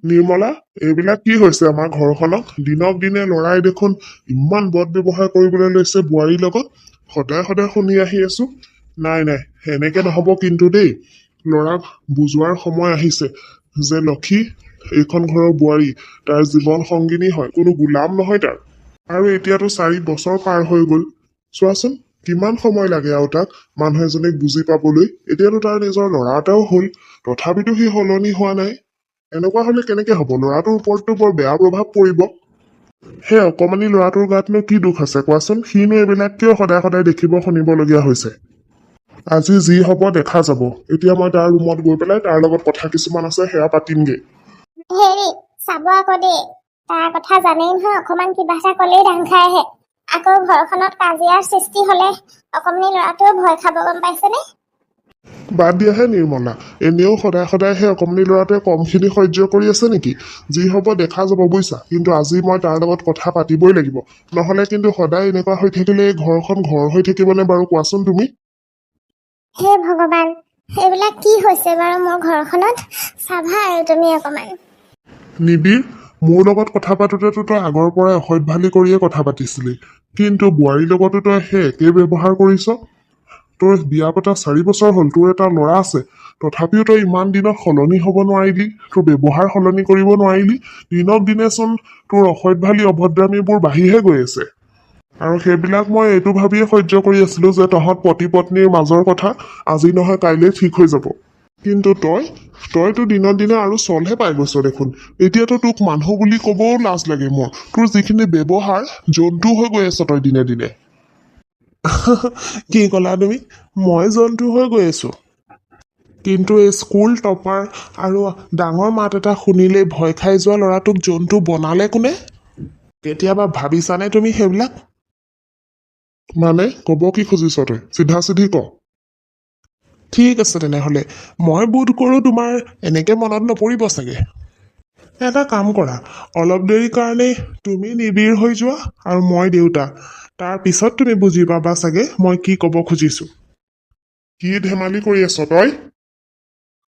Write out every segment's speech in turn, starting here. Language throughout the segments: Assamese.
নিৰ্মলা, এইবিলাক কি হৈছে আমাৰ ঘৰখনত? দিনক দিনে লৰাই দেখোন ইমান বদ ব্যৱহাৰ কৰিবলৈ লৈছে বোৱাৰীৰ লগত। সদায় সদায় শুনি আহি আছো। নাই নাই, এনেকে নহব কিন্তু দেই। লৰাক বুজোৱাৰ সময় আহিছে যে লক্ষী এইখন ঘৰৰ বোৱাৰী, তাৰ জীৱন সংগিনী হয়, কোনো গোলাম নহয় তাৰ। আৰু এতিয়াতো 4 বছৰ পাৰ হৈ গল। চোৱাচোন কিমান সময় লাগে আৰু তাক মানুহ এজনীক বুজি পাবলৈ। এতিয়াতো তাৰ নিজৰ ল'ৰা এটাও হল, তথাপিতো সি সলনি হোৱা নাই। এনেকুৱা হলে কেনেকে হব? ল'ৰাটোৰ ওপৰততো বৰ বেয়া প্ৰভাৱ পৰিব। সেই অকমানি ল'ৰাটোৰ গাতনো কি দুখ আছে কোৱাচোন? সিনো এইবিলাক কিয় সদায় সদায় দেখিব শুনিবলগীয়া হৈছে? আজি যি হব দেখা যাব। এতিয়া মই তাৰ ৰুমত গৈ পেলাই তাৰ লগত কথা কিছুমান আছে, সেয়া পাতিমগে। হেৰি চাব আকৌ দেই, তাৰ কথা জানেই নহয়, অকমান কিবা এটা কলেই দাং খাই আহে। আকৌ ঘৰখনত কাজিয়াৰ সৃষ্টি হলে অকমানি ল'ৰাটোও ভয় খাব, গম পাইছেনে? বাদ দিয়াহে নিৰ্মলা, এনেও সদায় সদায় সেই অকমানি ল'ৰাটোৱে কমখিনি সহ্য কৰি আছে নেকি? যি হব দেখা যাব বুজিছা। কিন্তু আজি মই তাৰ লগত কথা পাতিবই লাগিব, নহলে কিন্তু সদায় এনেকুৱা হৈ থাকিলে এই ঘৰখন ঘৰ হৈ থাকিবনে বাৰু কোৱাচোন তুমি? হে ভগৱান, এইবিলাক কি হৈছে বাৰু মোৰ ঘৰখনত? চাবা আৰু তুমি অকমান। নিবিৰ, মোৰ লগত কথা পাতোতেতো তই আগৰ পৰাই অসভ্যালি কৰিয়ে কথা পাতিছিলি, কিন্তু বোৱাৰীৰ লগতো তই সেই একেই ব্যৱহাৰ কৰিছ। তোৰ বিয়া পতা 4 বছৰ হল, তোৰ এটা ল'ৰা আছে, তথাপিও তই ইমান দিনত সলনি হব নোৱাৰিলি, তোৰ ব্যৱহাৰ সলনি কৰিব নোৱাৰিলি। দিনক দিনেচোন তোৰ অসভ্যালি অভদ্ৰামীবোৰ বাঢ়িহে গৈ আছে। আৰু সেইবিলাক মই এইটো ভাবিয়ে সহ্য কৰি আছিলো যে তহঁত পতি পত্নীৰ মাজৰ কথা আজি নহয় কাইলৈ ঠিক হৈ যাব। কিন্তু তইতো দিনক দিনে আৰু চলহে পাই গৈছ দেখোন। এতিয়াতো তোক মানুহ বুলি কবও লাজ লাগে মোৰ। তোৰ যিখিনি ব্যৱহাৰ, জন্তু হৈ গৈ আছ তই দিনে দিনে। কি কলা তুমি? মই জন্তু হৈ গৈ আছো? কিন্তু এই স্কুল টপাৰ আৰু ডাঙৰ মাত এটা শুনিলেই ভয় খাই যোৱা ল'ৰাটোক জন্তু বনালে কোনে? কেতিয়াবা ভাবিছানে তুমি সেইবিলাক? মানে কব কি খুজিছ তই? চিধা চিধি ক। ঠিক আছে তেনেহলে, মই বোধ কৰো তোমাৰ এনেকে মনত নপৰিব চাগে। এটা কাম কৰা, অলপ দেৰি কাৰণে তুমি নিবিড় হৈ যোৱা আৰু মই দেউতা। তাৰ পিছত তুমি বুজি পাবা চাগে মই কি কব খুজিছো। কি ধেমালি কৰি আছ তই?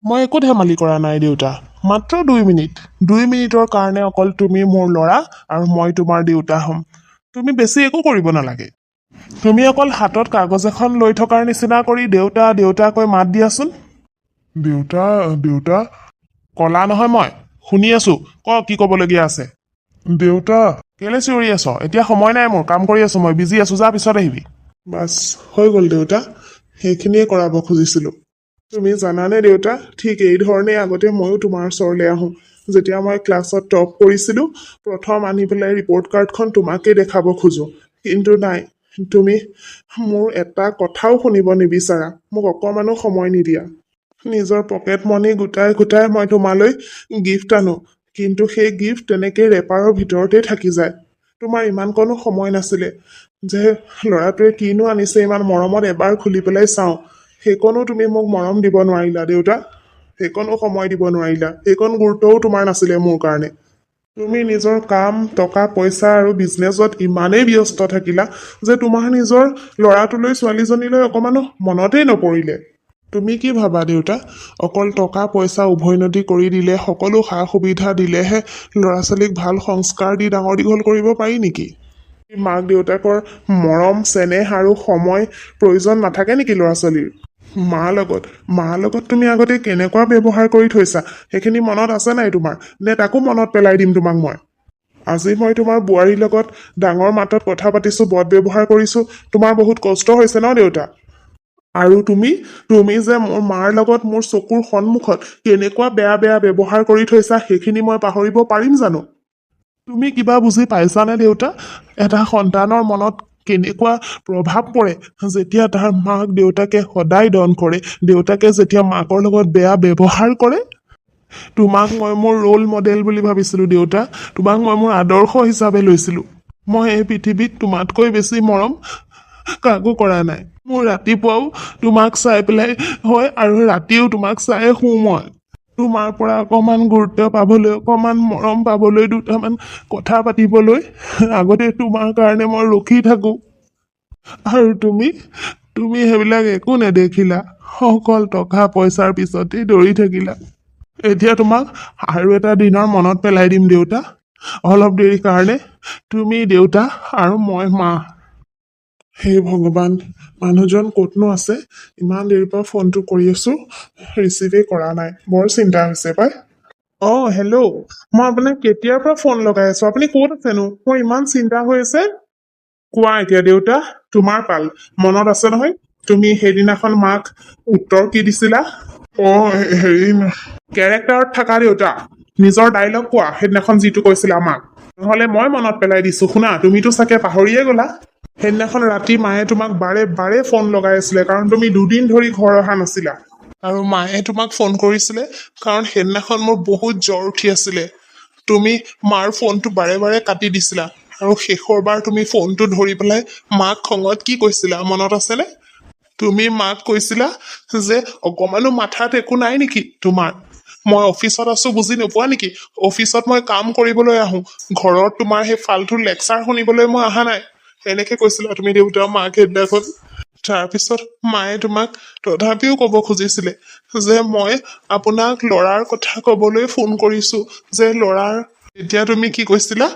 মই একো ধেমালি কৰা নাই দেউতা। মাত্ৰ 2 মিনিট। 2 মিনিটৰ কাৰণে অকল তুমি মোৰ ল'ৰা আৰু মই তোমাৰ দেউতা হ'ম। তুমি বেছি একো কৰিব নালাগে। তুমি অকল হাতত কাগজ এখন লৈ থকাৰ নিচিনা কৰি দেউতা দেউতা কৈ মাত দিয়াচোন। দেউতা দেউতা কলা নহয়, মই শুনি আছো, ক কি কবলগীয়া আছে। দেউতা। কেলে চিঞৰি আছ? এতিয়া সময় নাই মোৰ, কাম কৰি আছো, মই বিজি আছো, যা পিছত আহিবি। বাছ হৈ গল দেউতা, সেইখিনিয়ে কৰাব খুজিছিলো। তুমি জানানে দেউতা, ঠিক এই ধৰণে আগতে ময়ো তোমাৰ ওচৰলৈ আহোঁ। যেতিয়া মই ক্লাছত টপ কৰিছিলো, প্ৰথম আনি পেলাই ৰিপৰ্ট কাৰ্ডখন তোমাকে দেখাব খোজো। কিন্তু নাই, তুমি মোৰ এটা কথাও শুনিব নিবিচাৰা, মোক অকমানো সময় নিদিয়া। নিজৰ পকেট মানি গোটাই গোটাই মই তোমালৈ গিফ্ট আনো, কিন্তু সেই গিফ্ট তেনেকে ৰেপাৰৰ ভিতৰতে থাকি যায়। তোমাৰ ইমানকণো সময় নাছিলে যে ল'ৰাটোৱে কিনো আনিছে ইমান মৰমত এবাৰ খুলি পেলাই চাওঁ। সেইকণো তুমি মোক মৰম দিব নোৱাৰিলা দেউতা। সেইকণো সময় দিব নোৱাৰিলা, সেইকণ গুৰুত্বও তোমাৰ নাছিলে মোৰ কাৰণে। তুমি নিজৰ কাম, টকা পইচা আৰু বিজনেছত ইমানেই ব্যস্ত থাকিলা যে তোমাৰ নিজৰ ল'ৰাটোলৈ ছোৱালীজনীলৈ অকমানো মনতেই নপৰিলে। তুমি কি ভাবা দেউতা, অকল টকা পইচা উভৈনদী কৰি দিলে, সকলো সা সুবিধা দিলেহে ল'ৰা ছোৱালীক ভাল সংস্কাৰ দি ডাঙৰ দীঘল কৰিব পাৰি নেকি? মাক দেউতাকৰ মৰম চেনেহ আৰু সময় প্ৰয়োজন নাথাকে নেকি ল'ৰা ছোৱালীৰ? মাৰ লগত তুমি আগতে কেনেকুৱা ব্যৱহাৰ কৰি থৈছা সেইখিনি মনত আছে নাই তোমাৰ? নে তাকো মনত পেলাই দিম তোমাক মই? আজি মই তোমাৰ বোৱাৰীৰ লগত ডাঙৰ মাতত কথা পাতিছো, বদ ব্যৱহাৰ কৰিছো, তোমাৰ বহুত কষ্ট হৈছে ন দেউতা? আৰু তুমি যে মোৰ মাৰ লগত মোৰ চকুৰ সন্মুখত কেনেকুৱা বেয়া বেয়া ব্যৱহাৰ কৰি থৈছা সেইখিনি মই পাহৰিব পাৰিম জানো? তুমি কিবা বুজি পাইছানে দেউতা? এটা সন্তানৰ মনত কেনেকুৱা প্ৰভাৱ পৰে যেতিয়া তাৰ মাক দেউতাকে সদায় দন কৰে, দেউতাকে যেতিয়া মাকৰ লগত বেয়া ব্যৱহাৰ কৰে। তোমাক মই মোৰ ৰোল মডেল বুলি ভাবিছিলো দেউতা, তোমাক মই মোৰ আদৰ্শ হিচাপে লৈছিলো। মই এই পৃথিৱীত তোমাতকৈ বেছি মৰম কাকো কৰা নাই। মোৰ ৰাতিপুৱাও তোমাক চাই পেলাই হয় আৰু ৰাতিও তোমাক চাই শুওঁ মই। তোমাৰ পৰা অকমান গুৰুত্ব পাবলৈ, অকমান মৰম পাবলৈ, দুটামান কথা পাতিবলৈ আগতে তোমাৰ কাৰণে মই ৰখি থাকো। আৰু তুমি সেইবিলাক একো নেদেখিলা, অকল টকা পইচাৰ পিছতেই দৌৰি থাকিলা। এতিয়া তোমাক আৰু এটা দিনৰ মনত পেলাই দিম দেউতা অলপ দেৰি কাৰণে তুমি দেউতা আৰু মই মা হে ভগৱান মানুহজন ক'তনো আছে ইমান দেৰিৰ পৰা ফোনটো কৰি আছো ৰিচিভেই কৰা নাই বৰ চিন্তা হৈছে পাই হেল্ল' মই আপোনাক কেতিয়াৰ পৰা ফোন লগাই আছো আপুনি ক'ত আছেনো মোৰ ইমান চিন্তা হৈ আছে কোৱা এতিয়া দেউতা তোমাৰ পাল মনত আছে নহয় তুমি সেইদিনাখন মাক উত্তৰ কি দিছিলা হেৰি কেৰেক্টাৰত থাকা দেউতা নিজৰ ডাইলগ কোৱা সেইদিনাখন যিটো কৈছিলা মাক নহলে মই মনত পেলাই দিছো শুনা তুমিতো চাগে পাহৰিয়ে গলা সেইদিনাখন ৰাতি মায়ে তোমাক বাৰে বাৰে ফোন লগাই আছিলে কাৰণ তুমি দুদিন ধৰি ঘৰ অহা নাছিলা আৰু মায়ে তোমাক ফোন কৰিছিলে কাৰণ সেইদিনাখন মোৰ বহুত জ্বৰ উঠি আছিলে তুমি মাৰ ফোনটো বাৰে বাৰে কাটি দিছিলা আৰু শেষৰবাৰ তুমি ফোনটো ধৰি পেলাই মাক খঙত কি কৈছিলা মনত আছেনে তুমি মাক কৈছিলা যে অকমানো মাথাত একো নাই নেকি তোমাৰ মই অফিচত আছো বুজি নোপোৱা নেকি অফিচত মই কাম কৰিবলৈ আহো ঘৰত তোমাৰ সেই ফাল্টু লেকচাৰ শুনিবলৈ মই অহা নাই এনেকে কৈছিলা তুমি দেউতা মাক সেইদিনাখন তাৰপিছত মায়ে তোমাক তথাপিও কব খুজিছিলে যে মই আপোনাক লৰাৰ কথা কবলৈ ফোন কৰিছো যে লৰাৰ এতিয়া তুমি কি কৈছিলা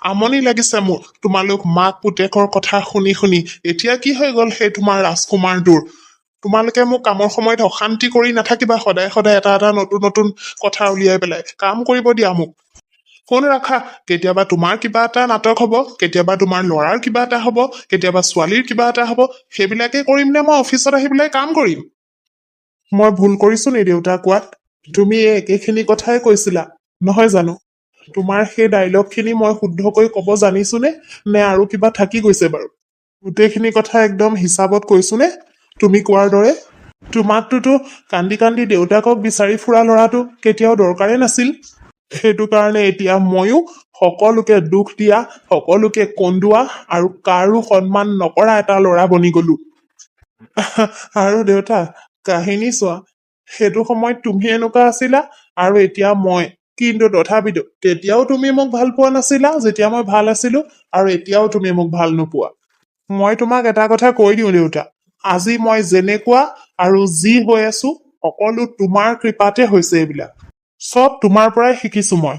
আমনি লাগিছে মোৰ তোমালোক মাক পুতেকৰ কথা শুনি শুনি এতিয়া কি হৈ গল সেই তোমাৰ ৰাজকুমাৰটোৰ তোমালোকে মোক কামৰ সময়ত অশান্তি কৰি নাথাকিবা সদায় সদায় এটা এটা নতুন নতুন কথা উলিয়াই পেলাই কাম কৰিব দিয়া মোক ফোন ৰাখা কেতিয়াবা তোমাৰ কিবা এটা নাটক হব কেতিয়াবা তোমাৰ ল'ৰাৰ কিবা এটা হব কেতিয়াবা ছোৱালীৰ কিবা এটা হব সেইবিলাকে কৰিম নে মই অফিচত আহি পেলাই কাম কৰিম মই ভুল কৰিছো নি দেউতা কোৱাত তুমি এই একেখিনি কথাই কৈছিলা নহয় জানো তোমাৰ সেই ডাইলগ খিনি মই শুদ্ধকৈ কব জানিছো নে নে আৰু কিবা থাকি গৈছে বাৰু গোটেইখিনি কথা একদম হিচাপত কৈছো নে তুমি কোৱাৰ দৰে তোমাকটোতো কান্দি কান্দি দেউতাকক বিচাৰি ফুৰা ল'ৰাটো কেতিয়াও দৰকাৰে নাছিল সেইটো কাৰণে এতিয়া ময়ো সকলোকে দুখ দিয়া সকলোকে কন্দোৱা আৰু কাৰো সন্মান নকৰা এটা ল'ৰা বনি গলো আৰু দেউতা কাহিনী চোৱা সেইটো সময়ত তুমি এনেকুৱা আছিলা আৰু এতিয়া মই কিন্তু তথাপিতো তেতিয়াও তুমি মোক ভাল পোৱা নাছিলা যেতিয়া মই ভাল আছিলো আৰু এতিয়াও তুমি মোক ভাল নোপোৱা মই তোমাক এটা কথা কৈ দিওঁ দেউতা আজি মই যেনেকুৱা আৰু যি হৈ আছো সকলো তোমাৰ কৃপাতে হৈছে এইবিলাক চব তোমাৰ পৰাই শিকিছো মই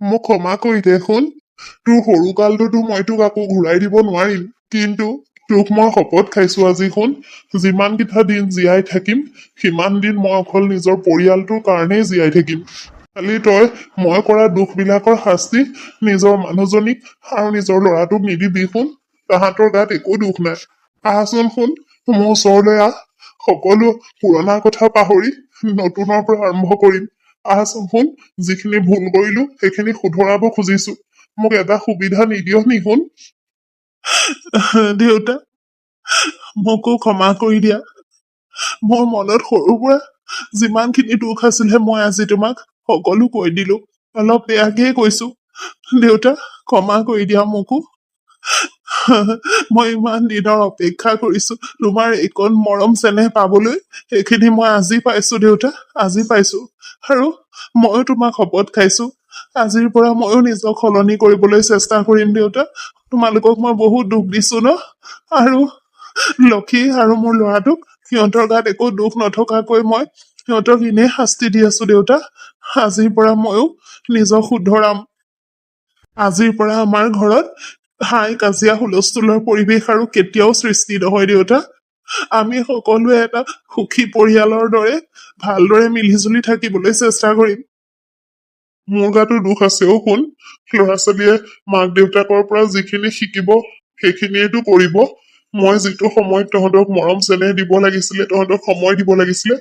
মোক ক্ষমা কৰি দে শুন তোৰ সৰুকালটোতো মই তোক আকৌ ঘূৰাই দিব নোৱাৰিম কিন্তু তোক মই শপত খাইছো আজি শুন যিমান কেইটা দিন জীয়াই থাকিম সিমান দিন মই অকল নিজৰ পৰিয়ালটোৰ কাৰণেই জীয়াই থাকিম খালি তই মই কৰা দুখ বিলাকৰ শাস্তি নিজৰ মানুহজনীক আৰু নিজৰ ল'ৰাটোক নিদিবি শুন তাহাঁতৰ গাত একো দুখ নাই আহচোন শুন মোৰ ওচৰলৈ আহ সকলো পুৰণা কথা পাহৰি নতুনৰ পৰা আৰম্ভ কৰিম আহচোন শুন যিখিনি ভুল কৰিলো সেইখিনি শুধৰাব খুজিছো মোক এটা সুবিধা নিদিয় নি শুন দেউতা মোকো ক্ষমা কৰি দিয়া মোৰ মনত সৰুৰ পৰা যিমানখিনি দুখ আছিলে মই আজি তোমাক সকলো কৈ দিলো অলপ বেয়াকেই কৈছো দেউতা ক্ষমা কৰি দিয়া মোকো মই ইমান দিনৰ অপেক্ষা কৰিছো তোমাৰ এইকণ মৰম চেনেহ পাবলৈ সেইখিনি মই আজি পাইছো দেউতা আজি পাইছো আৰু ময়ো তোমাক শপত খাইছো আজিৰ পৰা ময়ো নিজক সলনি কৰিবলৈ চেষ্টা কৰিম দেউতা তোমালোকক মই বহুত দুখ দিছো ন আৰু লক্ষী আৰু মোৰ ল'ৰাটোক সিহঁতৰ গাত একো দুখ নথকাকৈ মই সিহঁতক এনেই শাস্তি দি আছো দেউতা আজিৰ পৰা ময়ো নিজক শুধৰাম আজিৰ পৰা আমাৰ ঘৰত হাই কাজিয়া হুলস্থুলৰ পৰিৱেশ আৰু কেতিয়াও সৃষ্টি নহয় দেউতা আমি সকলোৱে এটা সুখী পৰিয়ালৰ দৰে ভালদৰে মিলিজুলি থাকিবলৈ চেষ্টা কৰিম মোৰ গাতো দুখ আছে শুন ল'ৰা ছোৱালীয়ে মাক দেউতাকৰ পৰা যিখিনি শিকিব সেইখিনিয়েতো কৰিব মই যিটো সময়ত তহঁতক মৰম চেনেহ দিব লাগিছিলে তহঁতক সময় দিব লাগিছিলে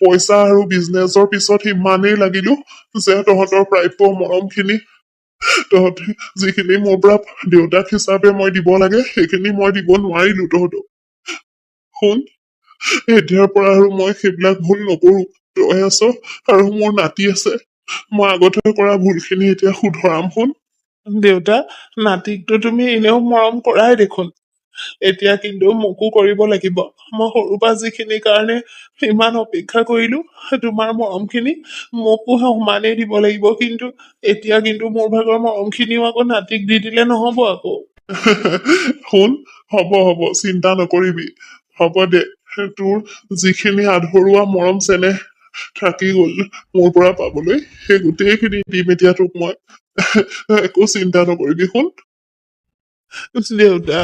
পইচা আৰু বিজনেছৰ পিছত ইমানেই লাগিলো যে তহঁতৰ প্ৰাপ্য মৰমখিনি তহঁতে যিখিনি মোৰ পৰা দেউতাক হিচাপে মই দিব লাগে সেইখিনি মই দিব নোৱাৰিলো তহঁতক শুন এতিয়াৰ পৰা আৰু মই সেইবিলাক ভুল নকৰো তই আছ আৰু মোৰ নাতি আছে মই আগতে কৰা ভুলখিনি এতিয়া শুধৰাম শুন দেউতা নাতিকটো তুমি এনেও মৰম কৰাই দেখোন এতিয়া কিন্তু মোকো কৰিব লাগিব মই সৰুৰ পৰা যিখিনি কাৰণে ইমান অপেক্ষা কৰিলো তোমাৰ মৰমখিনি মোকো সমানেই দিব লাগিব কিন্তু এতিয়া কিন্তু মোৰ ভাগৰ মৰমখিনিও আকৌ নাতিক দি দিলে নহব আকৌ শুন হব হব চিন্তা নকৰিবি হ'ব দে তোৰ যিখিনি আধৰুৱা মৰম চেনেহ থাকি গ'ল মোৰ পৰা পাবলৈ সেই গোটেইখিনি দিম এতিয়া তোক মই একো চিন্তা নকৰিবি শুন দেউতা